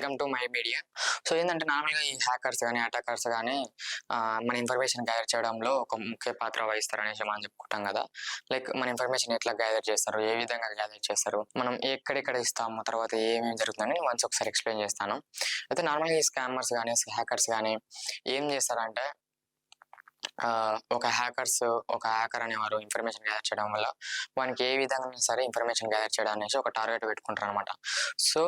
Welcome to my media. So ఏంటంటే నార్మల్గా ఈ హ్యాకర్స్ కానీ అటాకర్స్ కానీ మన ఇన్ఫర్మేషన్ గ్యాదర్ చేయడంలో ఒక ముఖ్య పాత్ర వహిస్తారనేసి మనం చెప్పుకుంటాం కదా. లైక్ మన ఇన్ఫర్మేషన్ ఎట్లా గ్యాదర్ చేస్తారు, ఏ విధంగా గ్యాదర్ చేస్తారు, మనం ఎక్కడెక్కడ ఇస్తాము, తర్వాత ఏమేమి జరుగుతుందని వన్స్ ఒకసారి ఎక్స్ప్లెయిన్ చేస్తాను. అయితే నార్మల్గా ఈ స్కామర్స్ కానీ హ్యాకర్స్ కానీ ఏం చేస్తారంటే ఒక హ్యాకర్ అనేవారు ఇన్ఫర్మేషన్ గ్యాదర్ చేయడం వల్ల వానికి ఏ విధంగా సరే ఇన్ఫర్మేషన్ గ్యాదర్ చేయడం అనేసి ఒక టార్గెట్ పెట్టుకుంటారు అనమాట. సో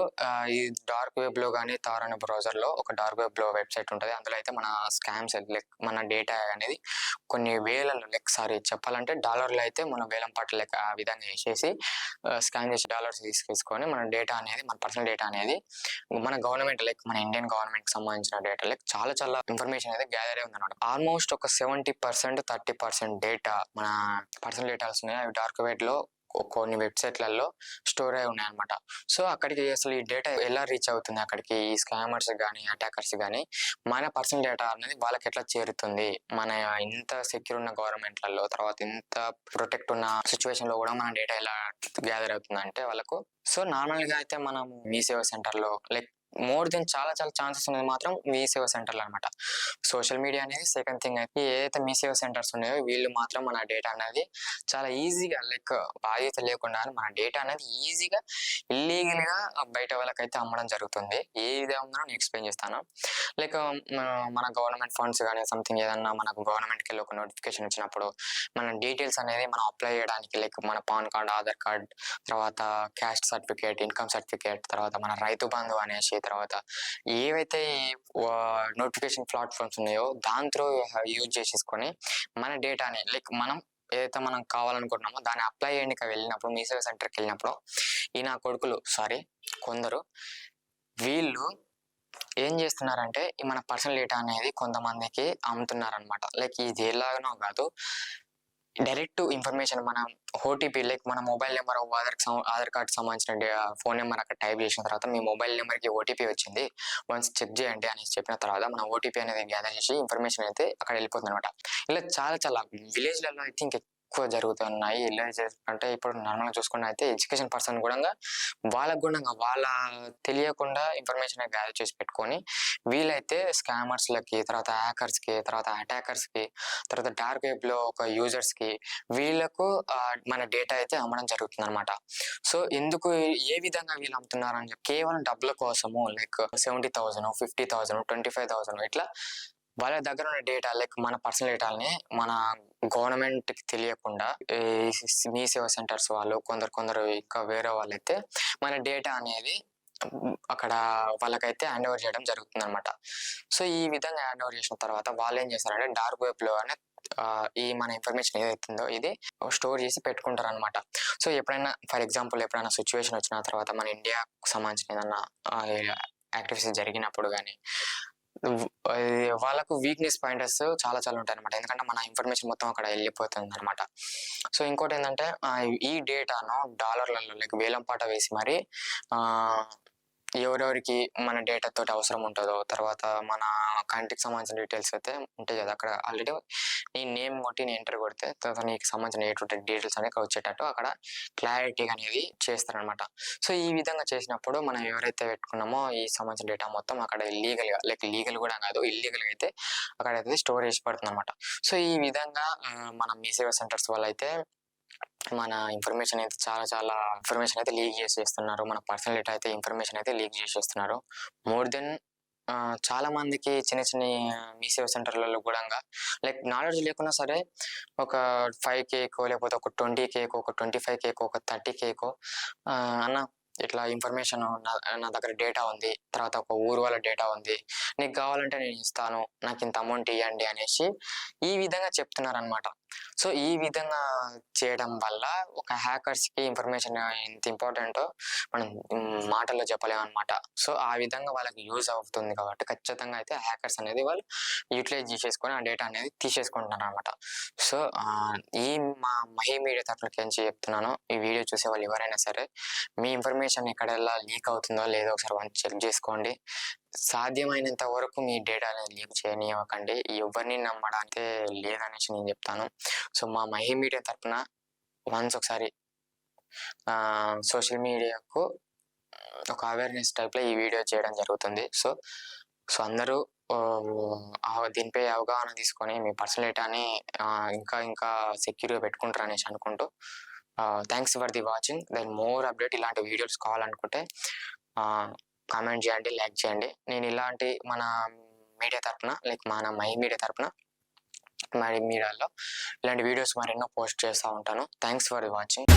ఈ డార్క్ వెబ్లో కానీ థార్ అనే బ్రౌజర్లో ఒక డార్క్ వెబ్లో వెబ్సైట్ ఉంటుంది. అందులో అయితే మన స్కామ్స్ లైక్ మన డేటా అనేది కొన్ని వేలలో చెప్పాలంటే డాలర్లు అయితే మన వేలం పాటలు లెక్క ఆ విధంగా వేసేసి స్కామ్ చేసి డాలర్స్ తీసుకొని మన డేటా అనేది మన పర్సనల్ డేటా అనేది మన గవర్నమెంట్ లైక్ మన ఇండియన్ గవర్నమెంట్ సంబంధించిన డేటా లైక్ చాలా ఇన్ఫర్మేషన్ అనేది గ్యాదర్ అయి ఉందన్నమాట. ఆల్మోస్ట్ ఒక 70% 30% డేటా మన పర్సనల్ డేటాస్ ఉన్నాయి. అవి డార్క్ వెబ్ లో కొన్ని వెబ్సైట్లలో స్టోర్ అయి ఉన్నాయి అనమాట. సో అక్కడికి అసలు ఈ డేటా ఎలా రీచ్ అవుతుంది, అక్కడికి ఈ స్కామర్స్ కానీ అటాకర్స్ కానీ మన పర్సనల్ డేటా అనేది వాళ్ళకి ఎట్లా చేరుతుంది, మన ఇంత సెక్యూర్ ఉన్న గవర్నమెంట్లలో తర్వాత ఇంత ప్రొటెక్ట్ ఉన్న సిచ్యువేషన్ లో కూడా మన డేటా ఎలా గ్యాదర్ అవుతుంది అంటే వాళ్ళకు. సో నార్మల్గా అయితే మనం మీ సేవ సెంటర్లో లైక్ మోర్ దెన్ చాలా ఛాన్సెస్ ఉన్నది మాత్రం మీ సేవ సెంటర్లు అనమాట. సోషల్ మీడియా అనేది సెకండ్ థింగ్. అయితే ఏదైతే మీ సేవ సెంటర్స్ ఉన్నాయో వీళ్ళు మాత్రం మన డేటా అనేది చాలా ఈజీగా లైక్ బాధ్యత లేకుండా మన డేటా అనేది ఈజీగా ఇల్లీగల్ గా బయట వాళ్ళకైతే అమ్మడం జరుగుతుంది. ఏ విధంగా నేను ఎక్స్ప్లెయిన్ చేస్తాను. లైక్ మన గవర్నమెంట్ ఫండ్స్ కానీ సంథింగ్ ఏదన్నా మనకు గవర్నమెంట్కి వెళ్ళి ఒక నోటిఫికేషన్ వచ్చినప్పుడు మన డీటెయిల్స్ అనేది మనం అప్లై చేయడానికి లైక్ మన పాన్ కార్డ్, ఆధార్ కార్డ్, తర్వాత క్యాస్ట్ సర్టిఫికేట్, ఇన్కమ్ సర్టిఫికేట్, తర్వాత మన రైతు బంధు అనేసి, తర్వాత ఏవైతే నోటిఫికేషన్ ప్లాట్ఫామ్స్ ఉన్నాయో దాంతో యూజ్ చేసేసుకొని మన డేటాని లైక్ మనం ఏదైతే మనం కావాలనుకుంటున్నామో దాన్ని అప్లై చేయడానికి వెళ్ళినప్పుడు మీ సేవ సెంటర్కి వెళ్ళినప్పుడు ఈ నా కొడుకులు కొందరు వీళ్ళు ఏం చేస్తున్నారంటే మన పర్సనల్ డేటా అనేది కొంతమందికి అమ్ముతున్నారనమాట. లైక్ ఇది ఎలాగనో కాదు, డైరెక్ట్ ఇన్ఫర్మేషన్ మన ఓటీపీ లైక్ మన మొబైల్ నెంబర్ ఆధార్ కార్డ్ సంబంధించిన ఫోన్ నెంబర్ అక్కడ టైప్ చేసిన తర్వాత మీ మొబైల్ నెంబర్కి ఓటీపీ వచ్చింది, వన్స్ చెక్ చేయండి అనేసి చెప్పిన తర్వాత మన ఓటీపీ అనేది గ్యాదర్ చేసి ఇన్ఫర్మేషన్ అయితే అక్కడ వెళ్ళిపోతుంది అనమాట. ఇలా చాలా విలేజ్లలో అయితే ఎక్కువ జరుగుతున్నాయి. విలేజెస్ అంటే ఇప్పుడు నార్మల్గా చూసుకున్న అయితే ఎడ్యుకేషన్ పర్సన్ కూడా వాళ్ళకు కూడా వాళ్ళ తెలియకుండా ఇన్ఫర్మేషన్ గ్యాదర్ చేసి పెట్టుకొని వీళ్ళైతే స్కామర్స్లకి, తర్వాత హ్యాకర్స్కి, తర్వాత అటాకర్స్కి, తర్వాత డార్క్ వెబ్ లో ఒక యూజర్స్కి వీళ్ళకు మన డేటా అయితే అమ్మడం జరుగుతుంది అనమాట. సో ఎందుకు ఏ విధంగా వీళ్ళు అమ్ముతున్నారు అని చెప్పి కేవలం డబ్బుల కోసము లైక్ 70,000, 50,000, 25,000 ఇట్లా వాళ్ళ దగ్గర ఉన్న డేటా లైక్ మన పర్సనల్ డేటాని మన గవర్నమెంట్ కి తెలియకుండా మీ సేవ సెంటర్స్ వాళ్ళు కొందరు ఇంకా వేరే వాళ్ళైతే మన డేటా అనేది అక్కడ వాళ్ళకైతే హ్యాండ్ ఓవర్ చేయడం జరుగుతుంది అనమాట. సో ఈ విధంగా హ్యాండ్ ఓవర్ చేసిన తర్వాత వాళ్ళు ఏం చేస్తారంటే డార్క్ వెబ్ లో ఈ మన ఇన్ఫర్మేషన్ ఏదైతుందో ఇది స్టోర్ చేసి పెట్టుకుంటారు అనమాట. సో ఎప్పుడైనా ఫర్ ఎగ్జాంపుల్ ఎప్పుడైనా సిచ్యువేషన్ వచ్చిన తర్వాత మన ఇండియాకు సంబంధించిన ఏదన్నా యాక్టివిటీస్ జరిగినప్పుడు కానీ వాళ్ళకు వీక్నెస్ పాయింటర్స్ చాలా ఉంటాయి అనమాట. ఎందుకంటే మన ఇన్ఫర్మేషన్ మొత్తం అక్కడ వెళ్ళిపోతుంది అనమాట. సో ఇంకోటి ఏంటంటే ఈ డేటాను డాలర్లలో లైక్ వేలం పాట వేసి మరి ఎవరెవరికి మన డేటా తోటి అవసరం ఉంటుందో, తర్వాత మన కంట్రీకి సంబంధించిన డీటెయిల్స్ అయితే ఉంటాయి కదా అక్కడ ఆల్రెడీ నీ నేమ్ కొట్టి నీ ఎంటర్ కొడితే తర్వాత నీకు సంబంధించిన డీటెయిల్స్ అనేది వచ్చేటట్టు అక్కడ క్లారిటీగా అనేది చేస్తారనమాట. సో ఈ విధంగా చేసినప్పుడు మనం ఎవరైతే పెట్టుకున్నామో ఈ సంబంధించిన డేటా మొత్తం అక్కడ లీగల్గా లైక్ లీగల్ కూడా కాదు ఇల్లీగల్గా అయితే అక్కడైతే స్టోర్ చేసి పడుతుంది అనమాట. సో ఈ విధంగా మన మీ సేవ సెంటర్స్ వల్ల అయితే మన ఇన్ఫర్మేషన్ అయితే చాలా ఇన్ఫర్మేషన్ అయితే లీక్ చేసేస్తున్నారు. మన పర్సనల్ డేటా అయితే ఇన్ఫర్మేషన్ అయితే లీక్ చేసేస్తున్నారు. మోర్ దెన్ చాలా మందికి చిన్న మీ సేవ సెంటర్లలో కూడా లైక్ నాలెడ్జ్ లేకున్నా సరే ఒక 5K లేకపోతే ఒక 20K ఒక 25K ఒక 30K అన్న ఇట్లా ఇన్ఫర్మేషన్ నా దగ్గర డేటా ఉంది, తర్వాత ఒక ఊరు వాళ్ళ డేటా ఉంది, నీకు కావాలంటే నేను ఇస్తాను, నాకు ఇంత అమౌంట్ ఇవ్వండి అనేసి ఈ విధంగా చెప్తున్నారు అనమాట. సో ఈ విధంగా చేయడం వల్ల ఒక హ్యాకర్స్కి ఇన్ఫర్మేషన్ ఎంత ఇంపార్టెంటో మనం మాటల్లో చెప్పలేము అనమాట. సో ఆ విధంగా వాళ్ళకి యూజ్ అవుతుంది కాబట్టి ఖచ్చితంగా అయితే హ్యాకర్స్ అనేది వాళ్ళు యూటిలైజ్ చేసేసుకొని ఆ డేటా అనేది తీసేసుకుంటున్నారు అనమాట. సో ఈ మా మహి మీడియా తరఫున చెప్తున్నాను, ఈ వీడియో చూసే వాళ్ళు ఎవరైనా సరే మీ ఇన్ఫర్మేషన్ ఎక్కడెల్లా లీక్ అవుతుందో లేదో ఒకసారి చెక్ చేసుకోండి. సాధ్యమైనంత వరకు మీ డేటా అనేది లీక్ చేయనివ్వకండి. ఎవరిని నమ్మడానికి లేదనేసి నేను చెప్తాను. సో మా మహి మీడియా తరఫున వన్స్ ఒకసారి సోషల్ మీడియాకు ఒక ఒక అవేర్‌నెస్ టైప్‌లో ఈ వీడియో చేయడం జరుగుతుంది. సో, అందరూ దీనిపై అవగాహన తీసుకొని మీ పర్సనల్ డేటాని ఇంకా ఇంకా సెక్యూర్‌గా పెట్టుకుంటారనేసి అనుకుంటూ thanks for the watching. Then more update ఇలాంటి వీడియోస్ కావాలనుకుంటే కామెంట్ చేయండి, లైక్ చేయండి. నేను ఇలాంటి మన మీడియా తరపున మన మై మీడియా తరపున మై మీడియాలో ఇలాంటి వీడియోస్ మరెన్నో పోస్ట్ చేస్తా ఉంటాను. Thanks for the watching.